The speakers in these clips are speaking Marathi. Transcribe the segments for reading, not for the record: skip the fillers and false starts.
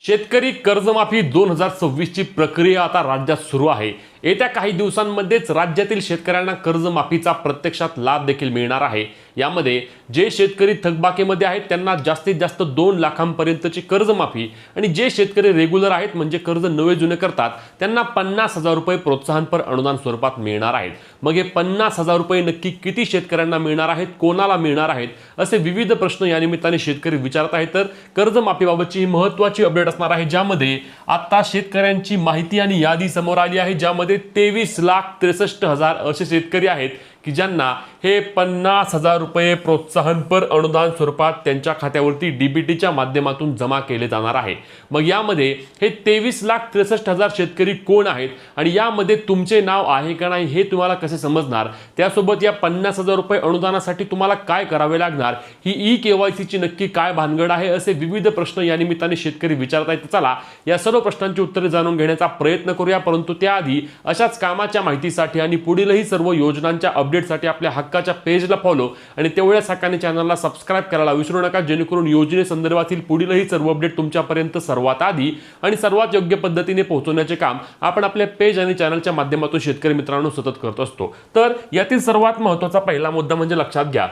शेतकरी कर्जमाफी 2026 ची प्रक्रिया आता राज्यात सुरू आहे। येत्या काही दिवसांमध्येच राज्यातील शेतकऱ्यांना कर्जमाफीचा प्रत्यक्षात लाभ देखील मिळणार आहे। यामध्ये जे शेतकरी थकबाकीमध्ये आहेत त्यांना जास्तीत जास्त 2 लाखांपर्यंतची कर्जमाफी आणि जे शेतकरी रेग्युलर आहेत म्हणजे कर्ज नवे जुने करतात त्यांना 50,000 रुपये प्रोत्साहनपर अनुदान स्वरूपात मिळणार आहेत। मग हे 50,000 रुपये नक्की किती शेतकऱ्यांना मिळणार आहेत, कोणाला मिळणार आहेत, असे विविध प्रश्न या निमित्ताने शेतकरी विचारत आहेत। तर कर्जमाफीबाबतची ही महत्त्वाची अपडेट असणार आहे, ज्यामध्ये आता शेतकऱ्यांची माहिती आणि यादी समोर आली आहे, ज्यामध्ये 23,63,000 असे शेतकरी आहेत की ज्यांना हे 50,000 रुपये प्रोत्साहनपर अनुदान स्वरूपात त्यांच्या खात्यावरती डीबीटीच्या माध्यमातून जमा केले जाणार आहे। मग यामध्ये हे 23,63,000 शेतकरी कोण आहेत आणि यामध्ये तुमचे नाव आहे का नाही हे तुम्हाला कसे समजणार, त्यासोबत या 50,000 रुपये अनुदानासाठी तुम्हाला काय करावे लागणार, ही ई-केवायसी ची नक्की काय भानगड आहे, असे विविध प्रश्न या निमित्ताने शेतकरी विचारत आहेत। चला या सर्व प्रश्नांची उत्तरे जाणून घेण्याचा प्रयत्न करूया, परंतु त्याआधी अशाच कामाच्या माहितीसाठी आणि पुढीलही सर्व योजनांच्या अपडेटसाठी आपल्या हक्काच्या पेजला फॉलो आणि तेवढ्याच हक्काने चॅनलला सबस्क्राइब करायला विसरू नका, जेणेकरून योजनेसंदर्भातील पुढीलही सर्व अपडेट तुमच्यापर्यंत सर्वात आधी आणि सर्वात योग्य पद्धतीने पोहोचवण्याचे काम आपण आपल्या पेज आणि चॅनलच्या माध्यमातून शेतकरी मित्रांनो सतत करत असतो। तर यातील सर्वात महत्त्वाचा पहिला मुद्दा म्हणजे लक्षात घ्या,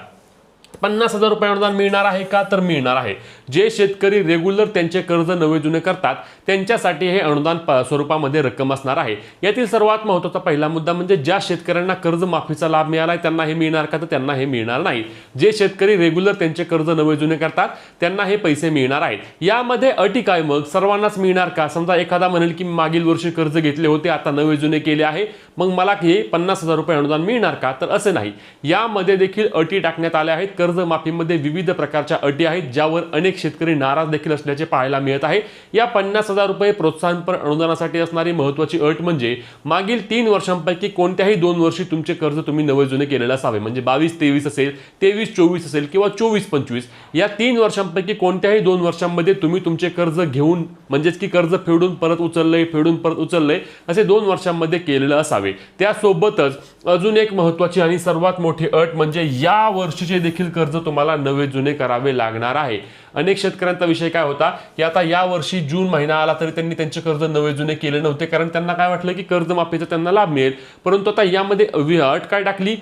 50,000 रुपये अनुदान मिळणार आहे का, तर मिळणार आहे। जे शेतकरी रेग्युलर त्यांचे कर्ज नवे जुने करतात त्यांच्यासाठी हे अनुदान स्वरूपामध्ये रक्कम असणार आहे। यातील सर्वात महत्त्वाचा पहिला मुद्दा म्हणजे ज्या शेतकऱ्यांना कर्जमाफीचा लाभ मिळाला त्यांना हे मिळणार का, तर त्यांना हे मिळणार नाही। जे शेतकरी रेग्युलर त्यांचे कर्ज नवे जुने करतात त्यांना हे पैसे मिळणार आहेत। यामध्ये अटी काय, मग सर्वांनाच मिळणार का? समजा एखादा म्हणेल की मागील वर्षी कर्ज घेतले होते, आता नवे जुने केले आहे, मग मला हे 50,000 रुपये अनुदान मिळणार का, तर असे नाही। यामध्ये देखील अटी टाकण्यात आल्या आहेत। कर्जमाफीमध्ये विविध प्रकारच्या अटी आहेत, ज्यावर अनेक शेतकरी नाराज देखील असल्याचे पाहायला मिळत आहे। या 50,000 रुपये प्रोत्साहनपर अनुदानासाठी असणारी महत्त्वाची अट म्हणजे मागील 3 वर्षांपैकी कोणत्याही 2 वर्षी तुमचे कर्ज तुम्ही नवे जुने केलेले असावे, म्हणजे 22-23 असेल, 23-24 असेल किंवा 24-25 या 3 वर्षांपैकी कोणत्याही 2 वर्षांमध्ये तुम्ही तुमचे कर्ज घेऊन म्हणजेच की कर्ज फेडून परत उचलले असे 2 वर्षांमध्ये केलेले असावे। त्यासोबतच अजून एक महत्त्वाची आणि सर्वात मोठी अट म्हणजे या वर्षीचे देखील कर्ज तुम्हाला नवे जुने करावे लागणार आहे। अनेक शेतकऱ्यांचा विषय काय होता की आता या वर्षी जून महिना आला तरी त्यांनी त्यांचे कर्ज नवे जुने केले नव्हते, कारण त्यांना काय वाटलं की कर्जमाफीचा त्यांना लाभ मिळेल। परंतु आता यामध्ये अट काय टाकली,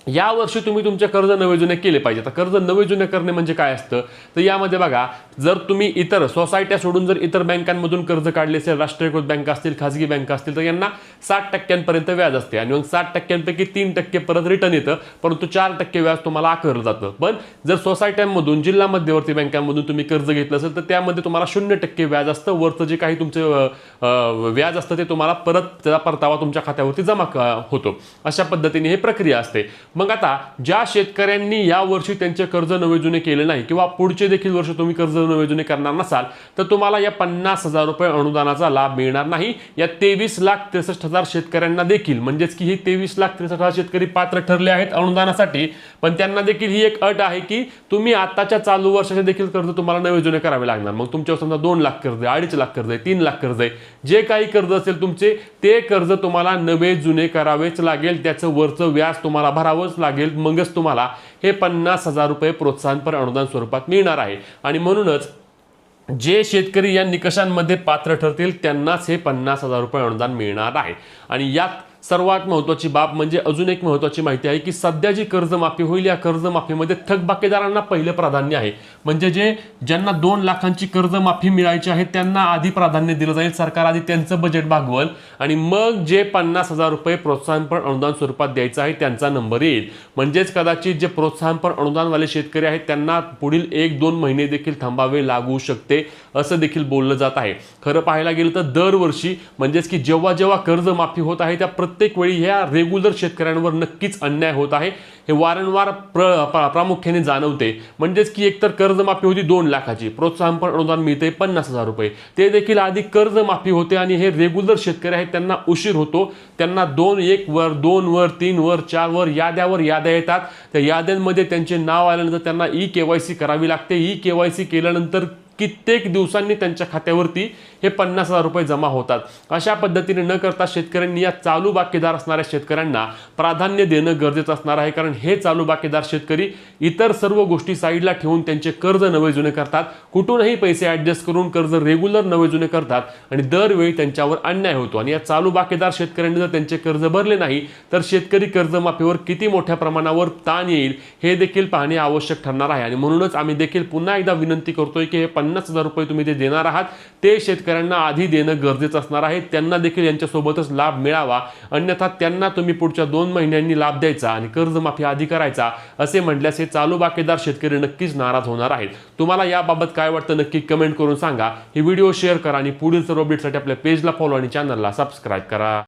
या वर्षी तुम्ही तुमचे कर्ज नवे जुने केले पाहिजे। आता कर्ज नवे जुने करणे म्हणजे काय असतं, तर यामध्ये बघा, जर तुम्ही इतर सोसायट्या सोडून जर इतर बँकांमधून कर्ज काढले असेल, राष्ट्रीयकृत बँका असतील, खाजगी बँका असतील, तर यांना 60% व्याज असते आणि मग 60%पैकी 3% परत रिटर्न येतं, परंतु 4% व्याज तुम्हाला आकारलं जातं। पण जर सोसायट्यांमधून, जिल्हा मध्यवर्ती बँकांमधून तुम्ही कर्ज घेतलं असेल तर त्यामध्ये तुम्हाला 0% व्याज असतं, वरचं जे काही तुमचं व्याज असतं ते तुम्हाला परत त्याचा परतावा तुमच्या खात्यावरती जमा होतो। अशा पद्धतीने ही प्रक्रिया असते। मग आता ज्या शेतकऱ्यांनी या वर्षी त्यांचे कर्ज नवे जुने केले नाही किंवा पुढचे देखील वर्ष तुम्ही कर्ज नवे जुने करणार नसाल तर तुम्हाला या 50,000 रुपये अनुदानाचा लाभ मिळणार नाही। या 23,63,000 शेतकऱ्यांना देखील म्हणजेच की ही 23,63,000 शेतकरी पात्र ठरले आहेत अनुदानासाठी, पण त्यांना देखील ही एक अट आहे की तुम्ही आताच्या चालू वर्षाचे देखील कर्ज तुम्हाला नवे जुने करावे लागणार। मग तुमच्यावर समजा 2 लाख कर्ज आहे, 2.5 लाख कर्ज आहे, 3 लाख कर्ज आहे, जे काही कर्ज असेल तुमचे ते कर्ज तुम्हाला नवे जुने करावेच लागेल, त्याचं वरचं व्याज तुम्हाला भरावंच लागेल, मगच तुम्हाला हे 50,000 रुपये प्रोत्साहनपर अनुदान स्वरूपात मिळणार आहे। आणि म्हणूनच जे शेतकरी या निकषांमध्ये पात्र ठरतील त्यांनाच हे 50,000 रुपये अनुदान मिळणार आहे। आणि यात सर्वात महत्त्वाची बाब म्हणजे अजून एक महत्त्वाची माहिती आहे की सध्या जी कर्जमाफी होईल या कर्जमाफीमध्ये थकबाकीदारांना पहिले प्राधान्य आहे। म्हणजे ज्यांना 2 लाखांची कर्जमाफी मिळायची आहे त्यांना आधी प्राधान्य दिलं जाईल। सरकार आधी त्यांचं बजेट भागवल आणि मग जे 50,000 रुपये प्रोत्साहनपर अनुदान स्वरूपात द्यायचं आहे त्यांचा नंबर येईल। म्हणजेच कदाचित जे प्रोत्साहनपर अनुदानवाले शेतकरी आहेत त्यांना पुढील 1-2 महिने देखील थांबावे लागू शकते, असं देखील बोललं जात आहे। खरं पाहायला गेलं तर दरवर्षी म्हणजेच की जेव्हा कर्जमाफी होत आहे त्या प्रत्येक वेळी ह्या रेग्युलर शेतकऱ्यांवर नक्कीच अन्याय होत आहे, हे वारंवार प्रामुख्याने जाणवते। म्हणजेच की एकतर कर्जमाफी होती 2 लाखाची, प्रोत्साहनपर अनुदान मिळते 50,000 रुपये, ते देखील आधी कर्जमाफी होते आणि हे रेग्युलर शेतकरी आहेत त्यांना उशीर होतो, त्यांना 1 वर 2 वर 3 वर 4 वर याद्या येतात। त्या याद्यांमध्ये त्यांचे नाव आल्यानंतर त्यांना ई-केवायसी करावी लागते। ई-केवायसी केल्यानंतर कित्येक दिवसांनी त्यांच्या खात्यावरती हे 50,000 रुपये जमा होतात। अशा पद्धतीने न करता शेतकऱ्यांनी या चालू बाकीदार असणाऱ्या शेतकऱ्यांना प्राधान्य देणं गरजेचं असणार आहे, कारण हे चालू बाकीदार शेतकरी इतर सर्व गोष्टी साईडला ठेवून त्यांचे कर्ज नवे जुने करतात, कुठूनही पैसे ॲडजस्ट करून कर्ज रेग्युलर नवे जुने करतात आणि दरवेळी त्यांच्यावर अन्याय होतो। आणि या चालू बाकीदार शेतकऱ्यांनी जर त्यांचे कर्ज भरले नाही तर शेतकरी कर्जमाफीवर किती मोठ्या प्रमाणावर ताण येईल हे देखील पाहणे आवश्यक ठरणार आहे। आणि म्हणूनच आम्ही देखील पुन्हा एकदा विनंती करतोय की हे 50,000 रुपये तुम्ही जे देणार आहात ते शेतकऱ्यांना आधी देणं गरजेचं असणार आहे, त्यांना देखील यांच्यासोबतच लाभ मिळावा, अन्यथा त्यांना तुम्ही पुढच्या 2 महिन्यांनी लाभ द्यायचा आणि कर्जमाफी आधी करायचा असे म्हटल्यास हे चालू बाकीदार शेतकरी नक्कीच नाराज होणार आहेत। तुम्हाला याबाबत काय वाटतं नक्की कमेंट करून सांगा। ही व्हिडिओ शेअर करा आणि पुढील सर्व अपडेटसाठी आपल्या पेजला फॉलो आणि चॅनलला सबस्क्राईब करा।